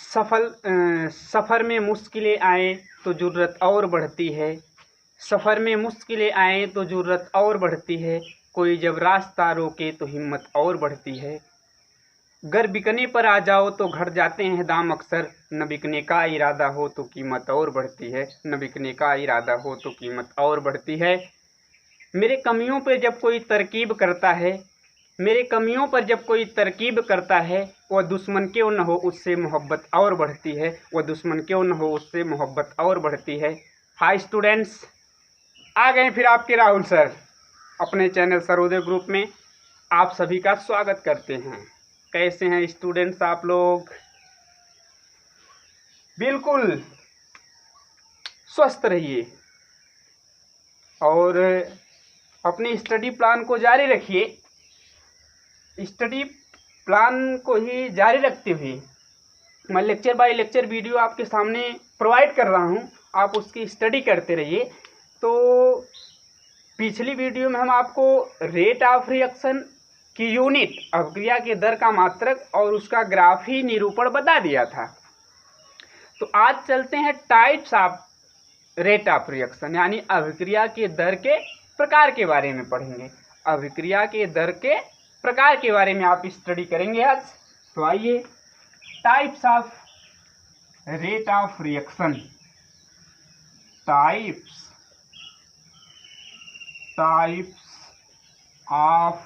सफ़र में मुश्किलें आए तो ज़रूरत और बढ़ती है। सफ़र में मुश्किलें आए तो ज़रूरत और बढ़ती है। कोई जब रास्ता रोके तो हिम्मत और बढ़ती है। गर बिकने पर आ जाओ तो घट जाते हैं दाम अक्सर। न बिकने का इरादा हो तो कीमत और बढ़ती है। न बिकने का इरादा हो तो कीमत और बढ़ती है। मेरे कमियों पर जब कोई तरकीब करता है, मेरे कमियों पर जब कोई तरकीब करता है, वह दुश्मन क्यों न हो उससे मोहब्बत और बढ़ती है। वह दुश्मन क्यों न हो उससे मोहब्बत और बढ़ती है। हाय स्टूडेंट्स, आ गए फिर आपके राहुल सर अपने चैनल सरोदय ग्रुप में। आप सभी का स्वागत करते हैं। कैसे हैं स्टूडेंट्स आप लोग? बिल्कुल स्वस्थ रहिए और अपने स्टडी प्लान को जारी रखिए। स्टडी प्लान को ही जारी रखते हुए मैं लेक्चर बाय लेक्चर वीडियो आपके सामने प्रोवाइड कर रहा हूं। आप उसकी स्टडी करते रहिए। तो पिछली वीडियो में हम आपको रेट ऑफ रिएक्शन की यूनिट, अभिक्रिया के दर का मात्रक और उसका ग्राफी निरूपण बता दिया था। तो आज चलते हैं types of rate of reaction, यानी अभिक्रिया के दर के प्रकार के बारे में पढ़ेंगे। अभिक्रिया के दर के प्रकार के बारे में आप स्टडी करेंगे आज। तो आइए, types of rate of reaction. Types of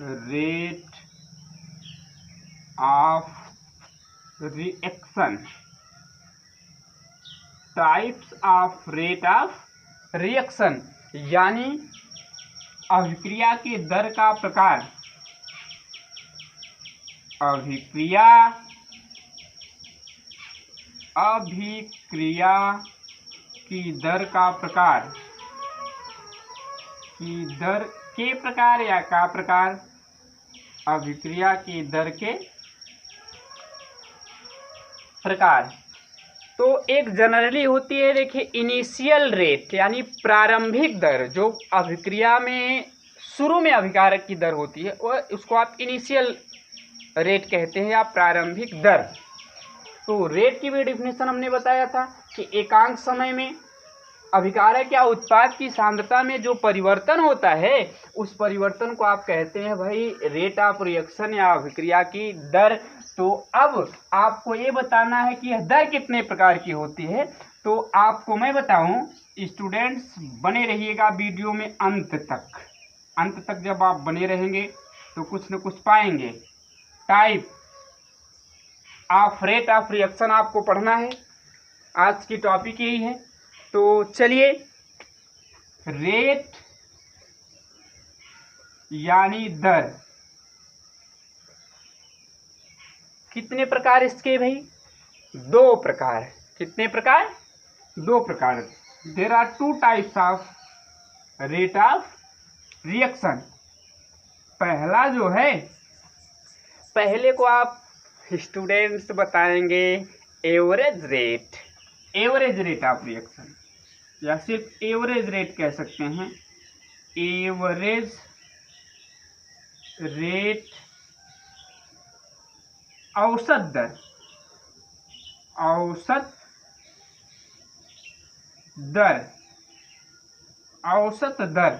rate of reaction. Types of rate of reaction यानी अभिक्रिया के दर का प्रकार। अभिक्रिया की दर का प्रकार, की दर के प्रकार या का प्रकार। अभिक्रिया की दर के प्रकार तो एक जनरली होती है, देखिए, इनिशियल रेट यानी प्रारंभिक दर। जो अभिक्रिया में शुरू में अभिकारक की दर होती है वह उसको आप इनिशियल रेट कहते हैं या प्रारंभिक दर। तो रेट की भी डिफिनेशन हमने बताया था कि एकांक समय में अभिकारक या उत्पाद की सांद्रता में जो परिवर्तन होता है उस परिवर्तन को आप कहते हैं भाई रेट ऑफ रिएक्शन या अभिक्रिया की दर। तो अब आपको ये बताना है कि यह दर कितने प्रकार की होती है। तो आपको मैं बताऊं, स्टूडेंट्स बने रहिएगा वीडियो में अंत तक। अंत तक जब आप बने रहेंगे तो कुछ न कुछ पाएंगे। Type of rate of reaction आपको पढ़ना है, आज की टॉपिक यही है। तो चलिए, रेट यानी दर, कितने प्रकार इसके भाई? दो प्रकार। कितने प्रकार? दो प्रकार। There are two types of rate of reaction. पहला जो है, पहले को आप स्टूडेंट्स बताएंगे average rate. Average rate of reaction या सिर्फ एवरेज रेट कह सकते हैं। एवरेज रेट, औसत दर। औसत दर, औसत दर।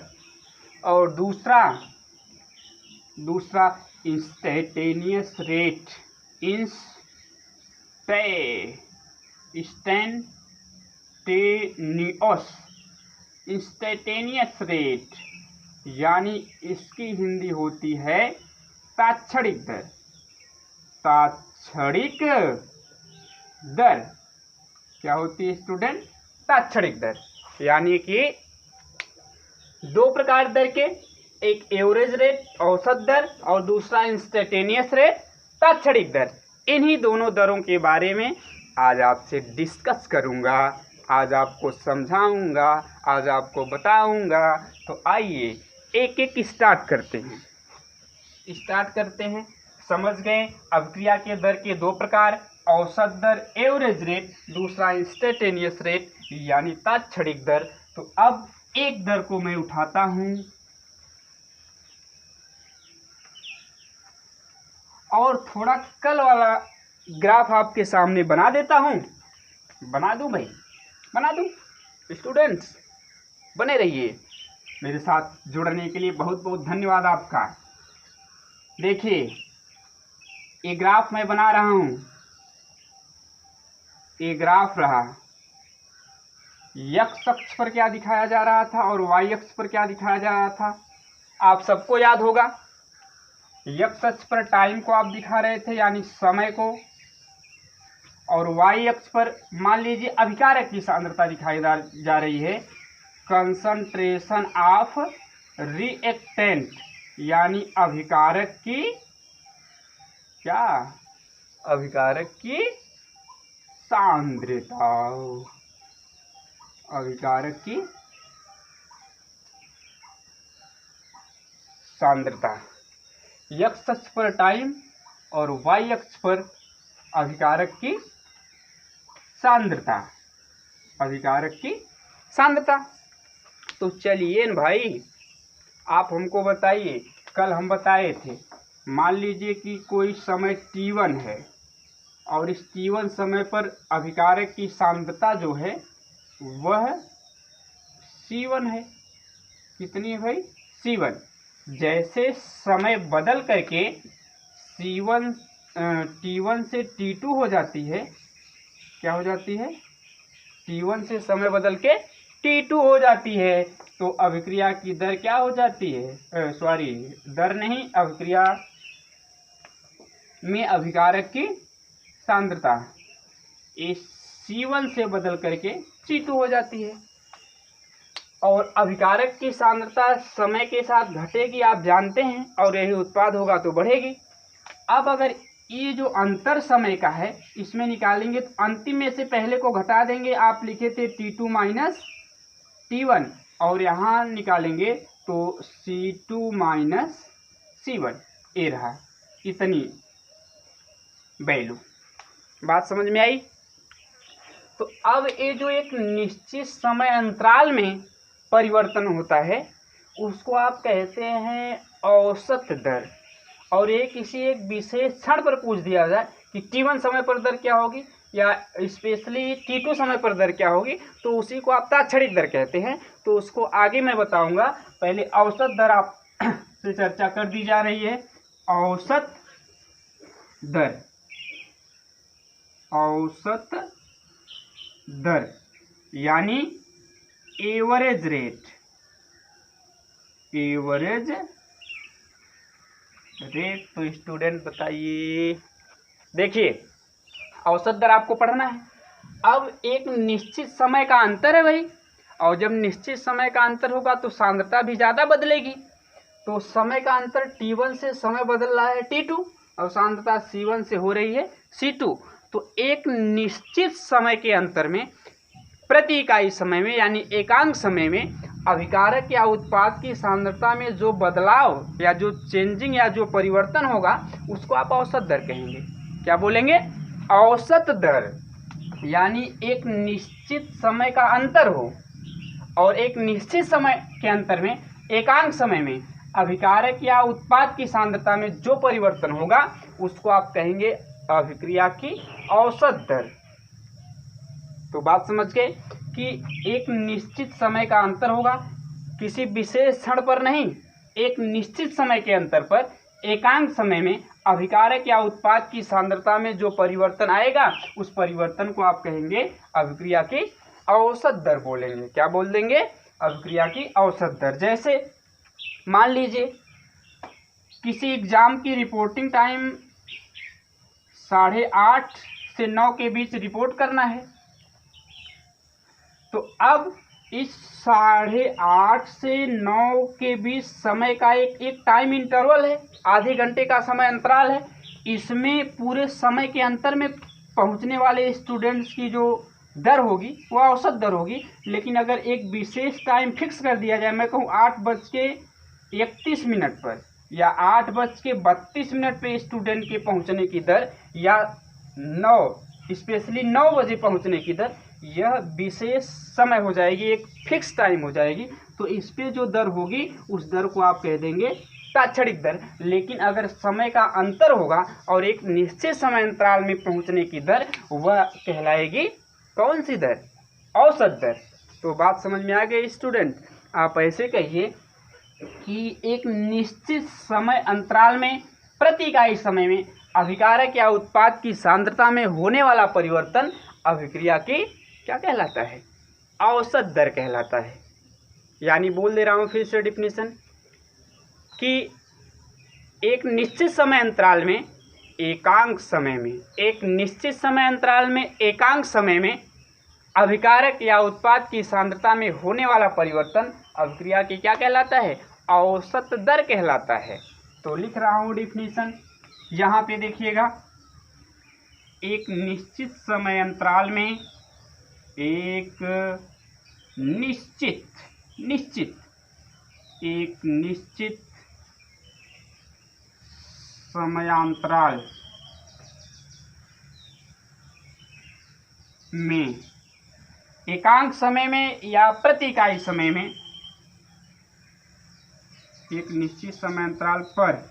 और दूसरा इंस्टेंटेनियस रेट। इंस्टेंटेनियस रेट यानी इसकी हिंदी होती है तात्क्षणिक दर। तात्क्षणिक दर क्या होती है स्टूडेंट? तात्क्षणिक दर। यानी कि दो प्रकार दर के, एक एवरेज रेट औसत दर और दूसरा इंस्टेंटेनियस रेट तात्क्षणिक दर। इन्हीं दोनों दरों के बारे में आज आपसे डिस्कस करूंगा, आज आपको समझाऊंगा, आज आपको बताऊंगा। तो आइए एक एक स्टार्ट करते हैं। समझ गए अभिक्रिया के दर के दो प्रकार, औसत दर एवरेज रेट, दूसरा इंस्टेंटेनियस रेट यानी तात्क्षणिक दर। तो अब एक दर को मैं उठाता हूं और थोड़ा कल वाला ग्राफ आपके सामने बना देता हूँ। बना दूँ भाई, बना दूँ। स्टूडेंट्स बने रहिए, मेरे साथ जुड़ने के लिए बहुत बहुत धन्यवाद आपका। देखिए ये ग्राफ मैं बना रहा हूँ, ये ग्राफ रहा। एक्स अक्ष पर क्या दिखाया जा रहा था और वाई अक्ष पर क्या दिखाया जा रहा था, आप सबको याद होगा। एक्स अक्ष पर टाइम को आप दिखा रहे थे, यानी समय को, और वाई अक्ष पर मान लीजिए अभिकारक की सांद्रता दिखाई जा रही है, कंसंट्रेशन ऑफ रिएक्टेंट, यानी अभिकारक की क्या, अभिकारक की सांद्रता, अभिकारक की सांद्रता। एक्स अक्ष पर टाइम और वाई अक्ष पर अभिकारक की सांद्रता, अभिकारक की सांद्रता। तो चलिए भाई, आप हमको बताइए, कल हम बताए थे, मान लीजिए कि कोई समय t1 है और इस t1 समय पर अभिकारक की सांद्रता जो है वह c1 है। कितनी है भाई, c1। जैसे समय बदल करके c1 t1 से t2 हो जाती है, क्या हो जाती है, t1 से समय बदल के t2 हो जाती है, तो अभिक्रिया की दर क्या हो जाती है, दर नहीं, अभिक्रिया में अभिकारक की सांद्रता इस c1 से बदल करके c2 हो जाती है। और अभिकारक की सांद्रता समय के साथ घटेगी, आप जानते हैं, और यही उत्पाद होगा तो बढ़ेगी। अब अगर ये जो अंतर समय का है इसमें निकालेंगे तो अंतिम में से पहले को घटा देंगे। आप लिखे थे t2 माइनस t1 और यहाँ निकालेंगे तो c2 माइनस c1, ये रहा इतनी वैल्यू। बात समझ में आई। तो अब ये जो एक निश्चित समय अंतराल में परिवर्तन होता है उसको आप कहते हैं औसत दर। और ये किसी एक विशेष क्षण पर पूछ दिया जाए कि t1 समय पर दर क्या होगी या स्पेशली t2 समय पर दर क्या होगी, तो उसी को आप तात्क्षणिक दर कहते हैं। तो उसको आगे मैं बताऊंगा, पहले औसत दर आप से चर्चा कर दी जा रही है। औसत दर, औसत दर यानी एवरेज रेट, एवरेज रेट। तो स्टूडेंट बताइए, देखिए औसत दर आपको पढ़ना है। अब एक निश्चित समय का अंतर है भाई, और जब निश्चित समय का अंतर होगा तो सांद्रता भी ज़्यादा बदलेगी। तो समय का अंतर t1 से समय बदल रहा है t2 और सांद्रता c1 से हो रही है c2। तो एक निश्चित समय के अंतर में प्रति इकाई समय में यानी एकांक समय में अभिकारक या उत्पाद की सांद्रता में जो बदलाव या जो चेंजिंग या जो परिवर्तन होगा उसको आप औसत दर कहेंगे। क्या बोलेंगे, औसत दर। यानी एक निश्चित समय का अंतर हो और एक निश्चित समय के अंतर में एकांक समय में अभिकारक या उत्पाद की सांद्रता में जो परिवर्तन होगा उसको आप कहेंगे अभिक्रिया की औसत दर। तो बात समझ गए कि एक निश्चित समय का अंतर होगा, किसी विशेष क्षण पर नहीं, एक निश्चित समय के अंतर पर एकांक समय में अभिकारक या उत्पाद की सांद्रता में जो परिवर्तन आएगा उस परिवर्तन को आप कहेंगे अभिक्रिया की औसत दर बोलेंगे। क्या बोल देंगे, अभिक्रिया की औसत दर। जैसे मान लीजिए किसी एग्जाम की रिपोर्टिंग टाइम 8:30 से 9 के बीच रिपोर्ट करना है, तो अब इस 8:30 से 9 के बीच समय का एक टाइम इंटरवल है, आधे घंटे का समय अंतराल है। इसमें पूरे समय के अंतर में पहुंचने वाले स्टूडेंट्स की जो दर होगी वो औसत दर होगी। लेकिन अगर एक विशेष टाइम फिक्स कर दिया जाए, मैं कहूँ 8:31 पर या 8:32 पे स्टूडेंट के पहुंचने की दर या 9 स्पेशली 9 बजे पहुंचने की दर, यह विशेष समय हो जाएगी, एक फिक्स टाइम हो जाएगी। तो इस पे जो दर होगी उस दर को आप कह देंगे ताक्षणिक दर, लेकिन अगर समय का अंतर होगा और एक निश्चित समय अंतराल में पहुंचने की दर, वह कहलाएगी कौन सी दर? औसत दर। तो बात समझ में आ गई स्टूडेंट? आप ऐसे कहिए कि एक निश्चित समय अंतराल में प्रति इकाई समय में अभिकारक या उत्पाद की सांद्रता में होने वाला परिवर्तन अभिक्रिया की क्या कहलाता है? औसत दर कहलाता है। यानी बोल दे रहा हूँ फिर से डिफिनीशन कि एक निश्चित समय अंतराल में एकांक समय में, एक निश्चित समय अंतराल में एकांक समय में अभिकारक या उत्पाद की सांद्रता में होने वाला परिवर्तन अभिक्रिया की क्या कहलाता है? औसत दर कहलाता है। तो लिख रहा हूँ डिफिनीशन, यहाँ पे देखिएगा, एक निश्चित समय अंतराल में एक निश्चित समयांतराल में एकांक समय में या प्रति इकाई समय में, एक निश्चित समय अंतराल पर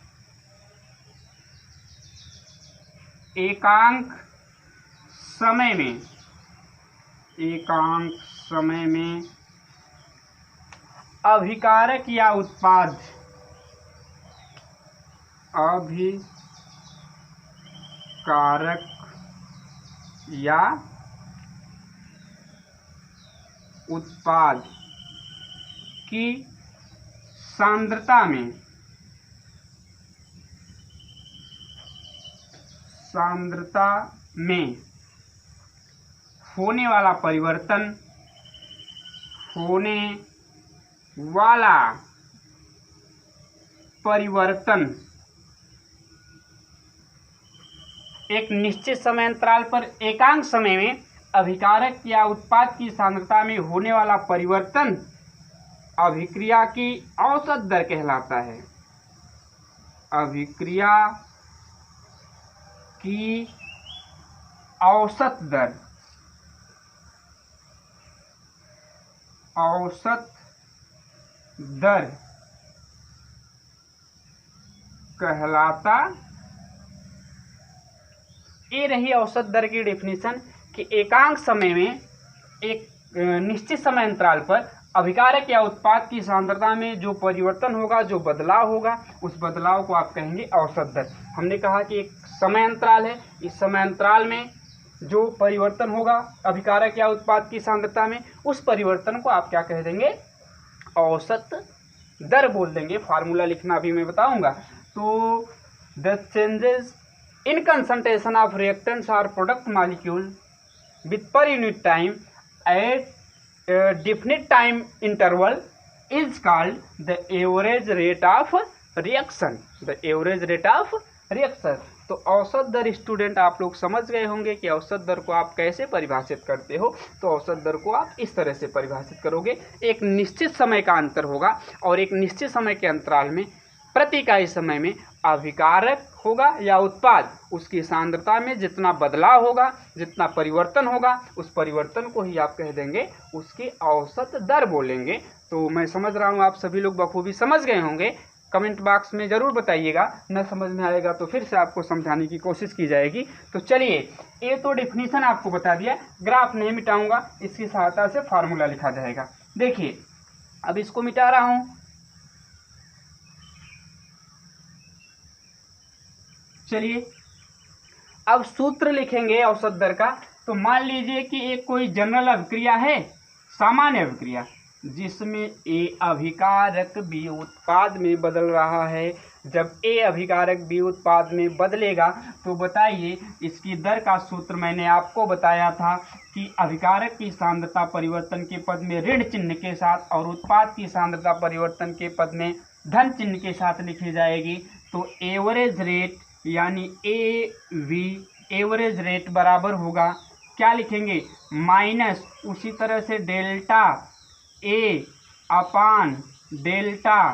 एकांक समय में अभिकारक या उत्पाद की सांद्रता में होने वाला परिवर्तन एक निश्चित समय अंतराल पर एकांक समय में अभिकारक या उत्पाद की सांद्रता में होने वाला परिवर्तन अभिक्रिया की औसत दर कहलाता है। अभिक्रिया की औसत दर कहलाता। ये रही औसत दर की डेफिनेशन कि एकांक समय में एक निश्चित समय अंतराल पर अभिकारक या उत्पाद की सांद्रता में जो परिवर्तन होगा, जो बदलाव होगा, उस बदलाव को आप कहेंगे औसत दर। हमने कहा कि एक समय अंतराल है, इस समय अंतराल में जो परिवर्तन होगा अभिकारक या उत्पाद की सांद्रता में, उस परिवर्तन को आप क्या कह देंगे? औसत दर बोल देंगे। फार्मूला लिखना अभी मैं बताऊंगा। तो the changes in concentration of reactants और product molecule with per unit time at definite time interval is called the average rate of reaction। तो औसत दर स्टूडेंट आप लोग समझ गए होंगे कि औसत दर को आप कैसे परिभाषित करते हो। तो औसत दर को आप इस तरह से परिभाषित करोगे, एक निश्चित समय का अंतर होगा और एक निश्चित समय के अंतराल में प्रति इकाई समय में अभिकारक होगा या उत्पाद, उसकी सांद्रता में जितना बदलाव होगा, जितना परिवर्तन होगा, उस परिवर्तन को ही आप कह देंगे उसकी औसत दर बोलेंगे। तो मैं समझ रहा हूँ आप सभी लोग बखूबी समझ गए होंगे। कमेंट बॉक्स में ज़रूर बताइएगा, न समझ में आएगा तो फिर से आपको समझाने की कोशिश की जाएगी। तो चलिए, ये तो डेफिनीशन आपको बता दिया, ग्राफ नहीं मिटाऊंगा, इसकी सहायता से फार्मूला लिखा जाएगा। देखिए, अब इसको मिटा रहा हूँ। चलिए, अब सूत्र लिखेंगे औसत दर का। तो मान लीजिए कि एक कोई जनरल अभिक्रिया है, सामान्य अभिक्रिया, जिसमें ए अभिकारक बी उत्पाद में बदल रहा है। जब ए अभिकारक बी उत्पाद में बदलेगा तो बताइए, इसकी दर का सूत्र मैंने आपको बताया था कि अभिकारक की सांद्रता परिवर्तन के पद में ऋण चिन्ह के साथ और उत्पाद की सांद्रता परिवर्तन के पद में धन चिन्ह के साथ लिखी जाएगी। तो एवरेज रेट यानी ए वी एवरेज रेट बराबर होगा, क्या लिखेंगे? माइनस उसी तरह से delta A upon delta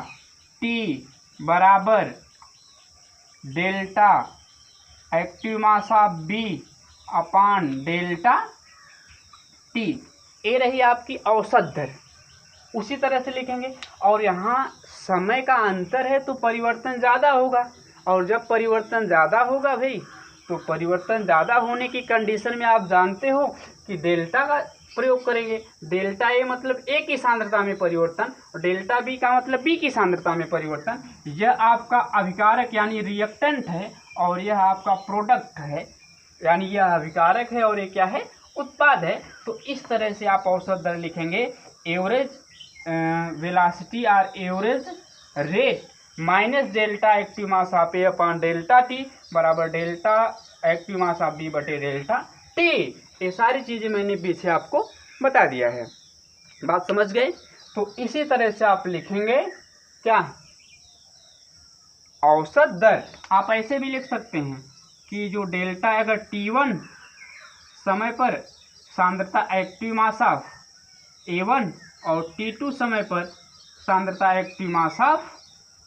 T बराबर delta active mass of B upon delta T. ये रही आपकी औसत दर, उसी तरह से लिखेंगे। और यहाँ समय का अंतर है तो परिवर्तन ज़्यादा होगा, और जब परिवर्तन ज़्यादा होगा भाई, तो परिवर्तन ज़्यादा होने की कंडीशन में आप जानते हो कि डेल्टा का प्रयोग करेंगे। डेल्टा ए मतलब ए की सांद्रता में परिवर्तन, और डेल्टा बी का मतलब बी की सांद्रता में परिवर्तन। यह आपका अभिकारक यानी रिएक्टेंट है, और यह आपका प्रोडक्ट है, यानी यह अभिकारक है और ये क्या है, उत्पाद है। तो इस तरह से आप औसत दर लिखेंगे, एवरेज वेलासिटी और average rate minus delta active mass of A upon delta T बराबर delta active mass of B बटे डेल्टा टी। ये सारी चीज़ें मैंने पीछे आपको बता दिया है, बात समझ गए। तो इसी तरह से आप लिखेंगे क्या, औसत दर। आप ऐसे भी लिख सकते हैं कि जो डेल्टा, अगर T1 समय पर सांद्रता एक्टिव मास ऑफ A1 और T2 समय पर सांद्रता एक्टिव मास ऑफ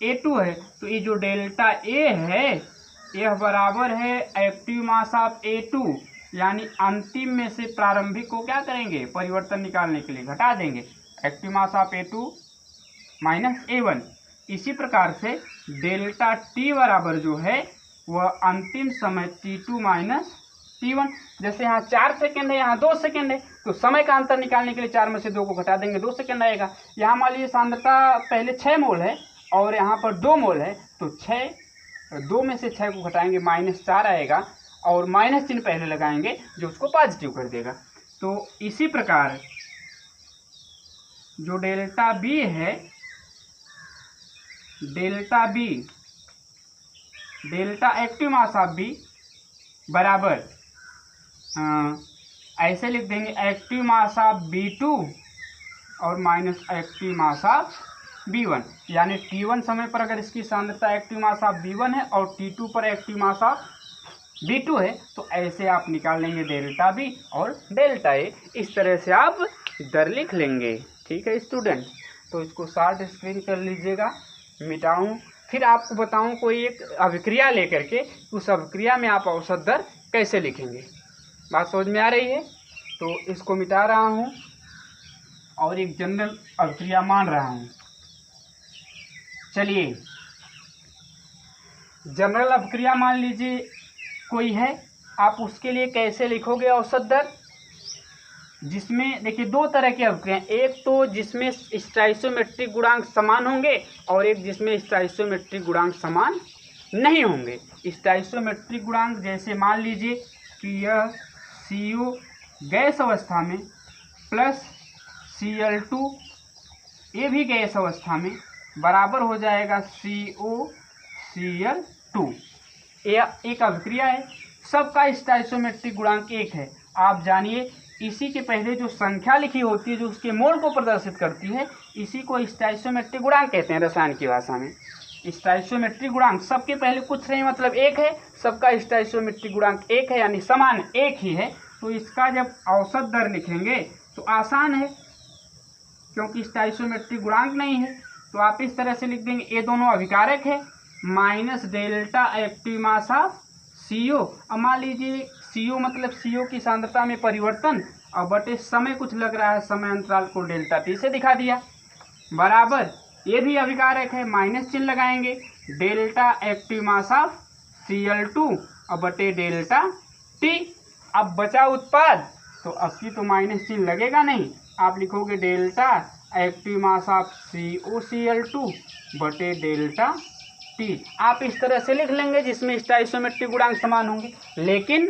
A2 है, तो ये जो डेल्टा ए है यह बराबर है एक्टिव मास ऑफ A2, यानी अंतिम में से प्रारंभिक को क्या करेंगे, परिवर्तन निकालने के लिए घटा देंगे, active mass of A2 minus A1। इसी प्रकार से डेल्टा टी बराबर जो है वह अंतिम समय T2 माइनस T1। जैसे यहाँ 4 सेकेंड है, यहाँ 2 सेकेंड है, तो समय का अंतर निकालने के लिए 4 में से 2 को घटा देंगे, 2 सेकेंड आएगा। यहाँ मान लीजिए सांद्रता पहले 6 मोल है और यहाँ पर 2 मोल है, तो 2 में से 6 को घटाएंगे, -4 आएगा, और माइनस चिन्ह पहले लगाएंगे जो उसको पॉजिटिव कर देगा। तो इसी प्रकार जो डेल्टा बी है, delta B, delta active mass of B बराबर ऐसे लिख देंगे, एक्टिव मास ऑफ B2 और minus active mass of B1, यानी T1 समय पर अगर इसकी सांद्रता एक्टिव मास ऑफ B1 है और T2 पर एक्टिव मास ऑफ B2 है, तो ऐसे आप निकाल लेंगे डेल्टा बी और डेल्टा ए। इस तरह से आप दर लिख लेंगे। ठीक है स्टूडेंट, तो इसको शार्ट स्क्रीन कर लीजिएगा, मिटाऊं, फिर आपको बताऊं कोई एक अभिक्रिया लेकर के, उस अभिक्रिया में आप औसत दर कैसे लिखेंगे। बात समझ में आ रही है? तो इसको मिटा रहा हूं और एक जनरल अभिक्रिया मान रहा हूं। चलिए, जनरल अभिक्रिया मान लीजिए कोई है, आप उसके लिए कैसे लिखोगे औसत दर, जिसमें देखिए 2 तरह की अभिक्रिया, एक तो जिसमें स्टोइचोमेट्रिक गुणांक समान होंगे और एक जिसमें स्टोइचोमेट्रिक गुणांक समान नहीं होंगे। स्टोइचोमेट्रिक गुणांक जैसे मान लीजिए कि यह CO गैस अवस्था में प्लस Cl2 ये भी गैस अवस्था में बराबर हो जाएगा COCl2। यह एक अभिक्रिया है, सबका स्टोइचोमेट्रिक गुणांक 1 है। आप जानिए, इसी के पहले जो संख्या लिखी होती है जो उसके मोल को प्रदर्शित करती है, इसी को स्टोइचोमेट्रिक गुणांक कहते हैं रसायन की भाषा में। स्टोइचोमेट्रिक गुणांक सबके पहले कुछ नहीं मतलब 1 है, सबका स्टोइचोमेट्रिक गुणांक 1 है, यानी समान 1 ही है। तो इसका जब औसत दर लिखेंगे तो आसान है, क्योंकि स्टोइचोमेट्रिक गुणांक नहीं है। तो आप इस तरह से लिख देंगे, ये दोनों अभिकारक है, minus delta active mass of CO। अब मान लीजिए CO मतलब CO की सांद्रता में परिवर्तन, और बटे समय कुछ लग रहा है, समय अंतराल को डेल्टा टी से दिखा दिया, बराबर ये भी अभिकारक है, माइनस चिन्ह लगाएंगे, delta active mass of Cl2 और बटे डेल्टा टी। अब बचा उत्पाद, तो अब की तो माइनस चिन्ह लगेगा नहीं, आप लिखोगे delta active mass of COCl2 बटे डेल्टा टी। आप इस तरह से लिख लेंगे जिसमें स्टोइचोमेट्रिक गुणांक समान होंगे। लेकिन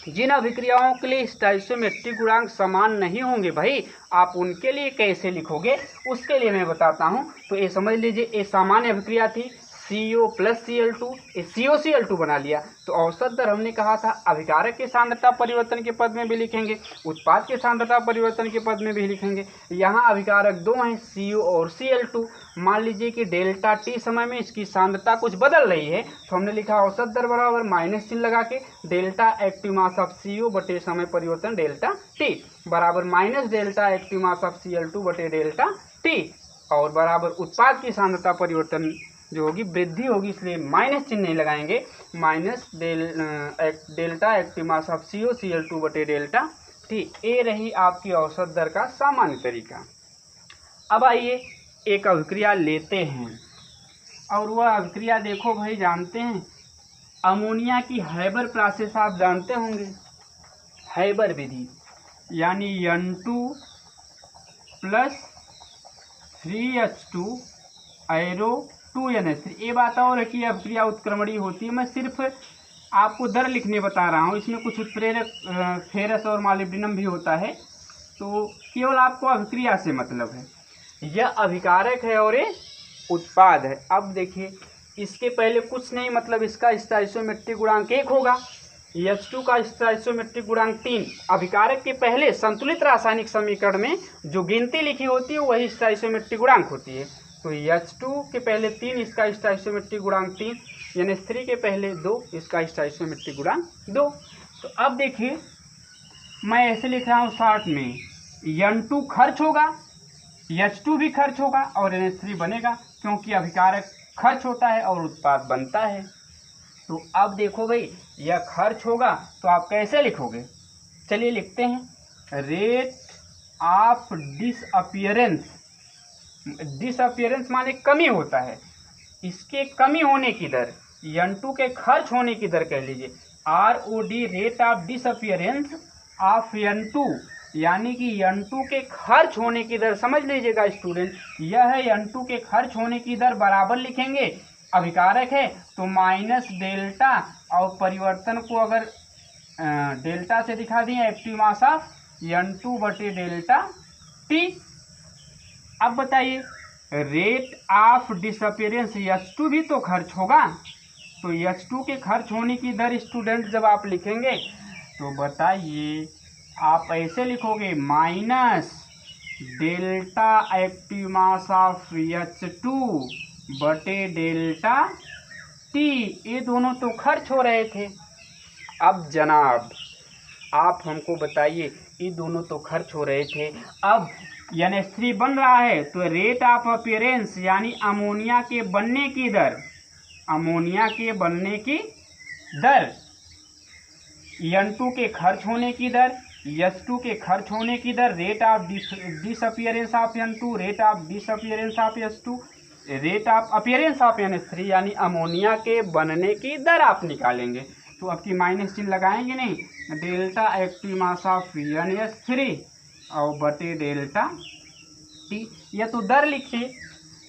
जिन अभिक्रियाओं के लिए स्टोइचोमेट्रिक गुणांक समान नहीं होंगे भाई, आप उनके लिए कैसे लिखोगे उसके लिए मैं बताता हूं। तो ये समझ लीजिए, ये सामान्य अभिक्रिया थी, CO प्लस Cl2, ये COCl2 बना लिया। तो औसत दर हमने कहा था अभिकारक के सांद्रता परिवर्तन के पद में भी लिखेंगे, उत्पाद के सांद्रता परिवर्तन के पद में भी लिखेंगे। यहाँ अभिकारक 2 हैं, CO और Cl2। मान लीजिए कि डेल्टा टी समय में इसकी सांद्रता कुछ बदल रही है, तो हमने लिखा औसत दर बराबर माइनस चिन्ह लगा के delta active mass of CO बटे समय परिवर्तन डेल्टा टी बराबर minus delta active mass of Cl2 बटे डेल्टा टी, और बराबर उत्पाद की सांद्रता परिवर्तन जो होगी वृद्धि होगी, इसलिए माइनस चिन्ह नहीं लगाएंगे, minus delta active mass of COCl2 बटे डेल्टा टी। ये रही आपकी औसत दर का सामान्य तरीका। अब आइए एक अभिक्रिया लेते हैं और वह अभिक्रिया देखो भाई, जानते हैं अमोनिया की हैबर प्रोसेस आप जानते होंगे, हैबर विधि, यानी N2 + 3H2 एरो 2NH3। ये बात और है कि अभिक्रिया उत्क्रमणीय होती है। मैं सिर्फ आपको दर लिखने बता रहा हूँ, इसमें कुछ उत्प्रेरक फेरस और मॉलिब्डेनम भी होता है, तो केवल आपको अभिक्रिया से मतलब है। यह अभिकारक है और ये उत्पाद है। अब देखिए, इसके पहले कुछ नहीं, मतलब इसका स्टोइचोमेट्रिक गुणांक 1 होगा, H2 का स्टोइचोमेट्रिक गुणांक 3। अभिकारक के पहले संतुलित रासायनिक समीकरण में जो गिनती लिखी होती है वही स्टोइचोमेट्रिक गुणांक होती है। तो H2 के पहले 3, इसका स्टोइचोमेट्रिक गुणांक 3, NH3 के पहले 2, इसका स्टोइचोमेट्रिक गुणांक 2। तो अब देखिए, मैं ऐसे लिख रहा हूँ शॉर्ट में, N2 खर्च होगा, H2 भी खर्च होगा और NH3 बनेगा, क्योंकि अभिकारक खर्च होता है और उत्पाद बनता है। तो अब देखो भाई, यह खर्च होगा तो आप कैसे लिखोगे? चलिए लिखते हैं, रेट ऑफ डिसअपियरेंस। डिसअपियरेंस माने कमी होता है, इसके कमी होने की दर, N2 के खर्च होने की दर कह लीजिए, ROD, rate of disappearance of N2, यानी कि N2 के खर्च होने की दर। समझ लीजिएगा स्टूडेंट, यह है N2 के खर्च होने की दर, बराबर लिखेंगे, अभिकारक है तो माइनस डेल्टा, और परिवर्तन को अगर डेल्टा से दिखा दिए, एक्टिव मास ऑफ N2 बटे डेल्टा T। अब बताइए, रेट ऑफ डिसअपियरेंस, H2 भी तो खर्च होगा, तो H2 के खर्च होने की दर स्टूडेंट जब आप लिखेंगे तो बताइए, आप ऐसे लिखोगे, minus delta active mass of H2 बटे डेल्टा T। ये दोनों तो खर्च हो रहे थे। अब जनाब आप हमको बताइए, ये दोनों तो खर्च हो रहे थे, अब NH3 बन रहा है, तो रेट ऑफ अपीयरेंस यानी अमोनिया के बनने की दर, अमोनिया के बनने की दर, N2 के खर्च होने की दर, H2 के खर्च होने की दर, rate of disappearance of N2, rate of disappearance of H2, rate of appearance of NH3, यानी अमोनिया के बनने की दर आप निकालेंगे। तो अब की माइनस चिन्ह लगाएंगे नहीं, delta active mass of NH3 और बटे डेल्टा T। यह तो दर लिखिए,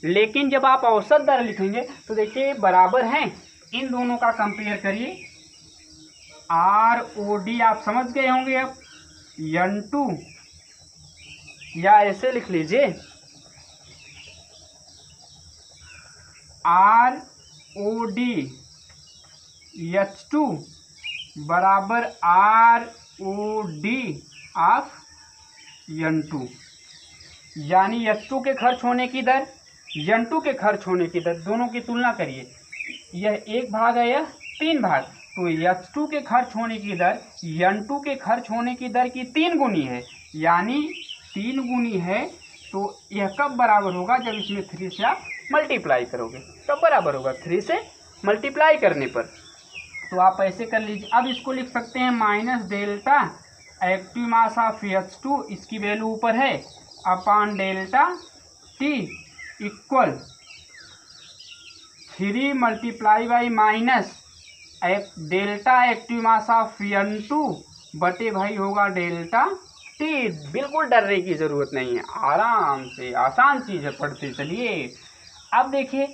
लेकिन जब आप औसत दर लिखेंगे तो देखिए बराबर हैं, इन दोनों का कंपेयर करिए। ROD आप समझ गए होंगे। अब N2, या ऐसे लिख लीजिए, ROD H2 बराबर ROD ऑफ N2, यानी H2 के खर्च होने की दर, N2 के खर्च होने की दर, दोनों की तुलना करिए। यह 1 भाग है, यह 3 भाग, तो H2 के खर्च होने की दर N2 के खर्च होने की दर की 3 गुनी है, यानी 3 गुनी है। तो यह कब बराबर होगा? जब इसमें 3 से आप मल्टीप्लाई करोगे, कब बराबर होगा? 3 से मल्टीप्लाई करने पर। तो आप ऐसे कर लीजिए। अब इसको लिख सकते हैं minus delta active mass of H2, इसकी वैल्यू ऊपर है, upon delta T equal 3 multiply by minus delta active mass of N2 बटे भाई होगा डेल्टा T। बिल्कुल डरने की ज़रूरत नहीं है, आराम से आसान चीज़ है, पढ़ते चलिए। अब देखिए,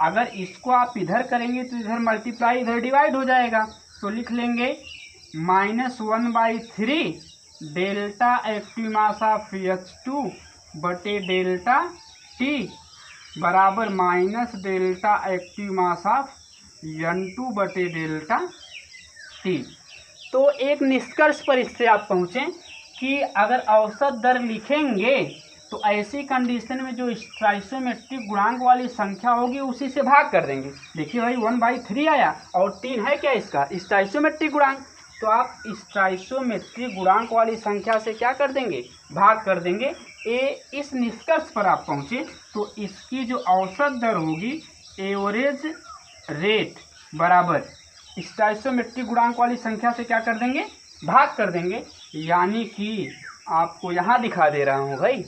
अगर इसको आप इधर करेंगे तो इधर मल्टीप्लाई, इधर डिवाइड हो जाएगा, तो लिख लेंगे -1/3 delta active mass of H2 बटे डेल्टा T बराबर minus delta active mass of N2 बटे डेल्टा T। तो एक निष्कर्ष पर इससे आप पहुँचें कि अगर औसत दर लिखेंगे तो ऐसी कंडीशन में जो स्टोइचोमेट्रिक गुणांक वाली संख्या होगी उसी से भाग कर देंगे। देखिए भाई 1/3 आया और 3 है क्या इसका स्टोइचोमेट्रिक गुणांक, तो आप स्टोइचोमेट्रिक गुणांक वाली संख्या से क्या कर देंगे? भाग कर देंगे। इस निष्कर्ष पर आप पहुँचे तो इसकी जो औसत दर होगी, एवरेज रेट बराबर स्टोइचोमेट्रिक गुणांक वाली संख्या से क्या कर देंगे? भाग कर देंगे। यानी कि आपको यहाँ दिखा दे रहा हूँ भाई,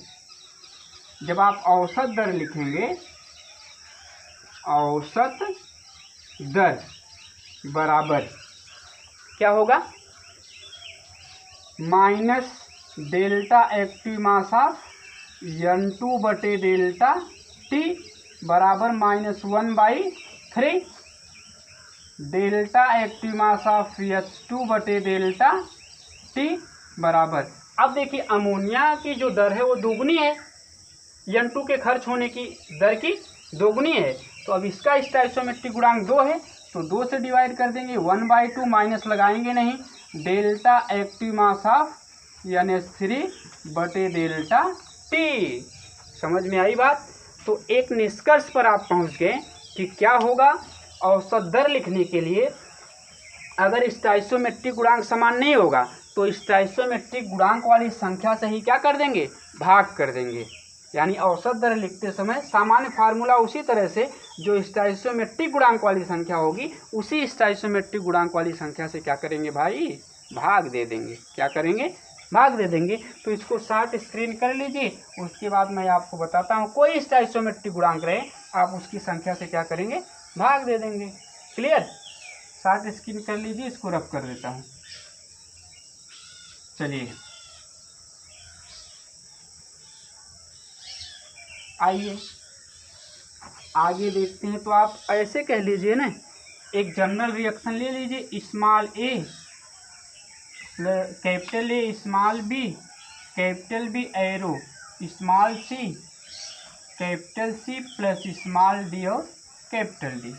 जब आप औसत दर लिखेंगे, औसत दर बराबर क्या होगा, minus delta active mass of N2 बटे डेल्टा टी बराबर -1/3 delta active mass of H2 बटे डेल्टा टी बराबर। अब देखिए अमोनिया की जो दर है वो दोगुनी है, N2 के खर्च होने की दर की दोगुनी है। तो अब इसका स्टोइचोमेट्रिक गुणांक 2 है, तो 2 से डिवाइड कर देंगे, 1/2 माइनस लगाएंगे नहीं, delta active mass of NH3 बटे डेल्टा टी। समझ में आई बात। तो एक निष्कर्ष पर आप पहुंच गए कि क्या होगा, औसत दर लिखने के लिए अगर स्टोइचोमेट्रिक गुणांक समान नहीं होगा तो स्टोइचोमेट्रिक गुणांक वाली संख्या से ही क्या कर देंगे, भाग कर देंगे। यानी औसत दर लिखते समय सामान्य फार्मूला उसी तरह से जो स्टोइचोमेट्रिक गुणांक वाली संख्या होगी उसी स्टोइचोमेट्रिक गुणांक वाली संख्या से क्या करेंगे भाई, भाग दे देंगे। क्या करेंगे, भाग दे देंगे। तो इसको शॉर्ट स्क्रीन कर लीजिए, उसके बाद मैं आपको बताता हूँ। कोई स्टोइचोमेट्रिक गुणांक रहे आप उसकी संख्या से क्या करेंगे, भाग दे देंगे। क्लियर, शॉर्ट स्क्रीन कर लीजिए, इसको रफ कर देता हूँ। चलिए आइए आगे देखते हैं। तो आप ऐसे कह लीजिए ना, एक जनरल रिएक्शन ले लीजिए, small A capital A small B capital B arrow small C capital C plus small D और कैपिटल डी।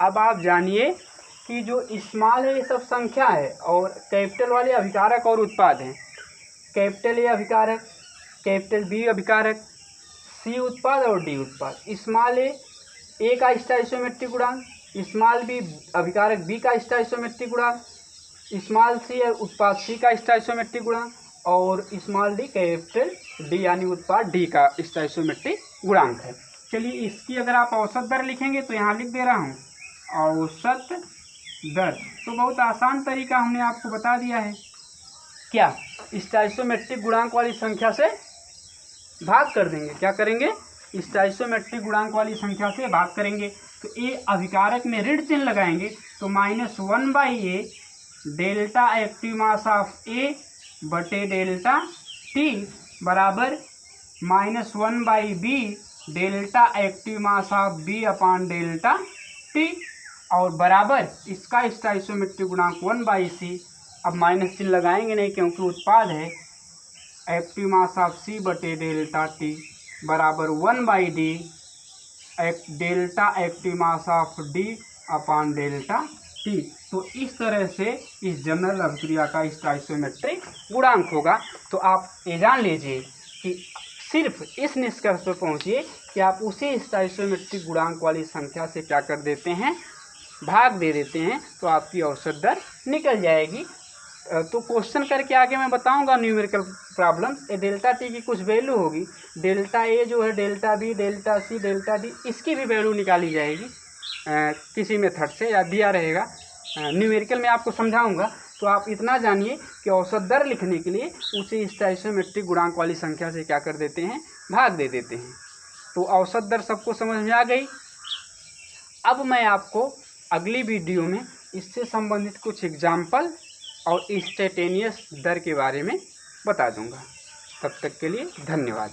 अब आप जानिए कि जो स्मॉल है ये सब संख्या है और कैपिटल वाले अभिकारक और उत्पाद हैं। कैपिटल ए अभिकारक, कैपिटल बी अभिकारक, सी उत्पाद और डी उत्पाद। स्मॉल ए का स्टोइचोमेट्रिक गुणांक, स्मॉल बी अभिकारक बी का स्टोइचोमेट्रिक गुणांक, स्मॉल सी उत्पाद सी का स्टोइचोमेट्रिक गुणांक और स्मॉल डी कैपिटल डी यानी उत्पाद डी का स्टोइचोमेट्रिक गुणांक है। चलिए इसकी अगर आप औसत दर लिखेंगे तो यहाँ लिख दे रहा हूँ औसत दर। तो बहुत आसान तरीका हमने आपको बता दिया है, क्या स्टोइचोमेट्रिक गुणांक वाली संख्या से भाग कर देंगे। क्या करेंगे, स्टोइचोमेट्रिक गुणांक वाली संख्या से भाग करेंगे। तो ए अभिकारक में ऋण चिन्ह लगाएंगे तो -1/a delta active mass of A बटे डेल्टा टी बराबर -1/b delta active mass of B upon delta T और बराबर इसका स्टोइचोमेट्रिक गुणांक 1/c। अब माइनस चिन्ह लगाएंगे नहीं क्योंकि उत्पाद है, एक्टिव मास ऑफ सी बटे डेल्टा टी बराबर 1/d delta active mass of D upon delta T. तो इस तरह से इस जनरल अभिक्रिया का स्टोइचोमेट्रिक गुणांक होगा। तो आप ये जान लीजिए कि सिर्फ इस निष्कर्ष पर पहुंचिए कि आप उसी स्टोइचोमेट्रिक गुणांक वाली संख्या से क्या कर देते हैं, भाग दे देते हैं, तो आपकी औसत दर निकल जाएगी। तो क्वेश्चन करके आगे मैं बताऊंगा न्यूमेरिकल प्रॉब्लम। ये डेल्टा टी की कुछ वैल्यू होगी, डेल्टा ए जो है, delta B, delta C, delta D, इसकी भी वैल्यू निकाली जाएगी किसी मेथड से, या दिया रहेगा न्यूमेरिकल में आपको समझाऊंगा। तो आप इतना जानिए कि औसत दर लिखने के लिए उसी स्टोइचोमेट्रिक गुणांक वाली संख्या से क्या कर देते हैं, भाग दे देते हैं। तो औसत दर सबको समझ में आ गई। अब मैं आपको अगली वीडियो में इससे संबंधित कुछ एग्जाम्पल और इंस्टेंटेनियस दर के बारे में बता दूंगा। तब तक के लिए धन्यवाद।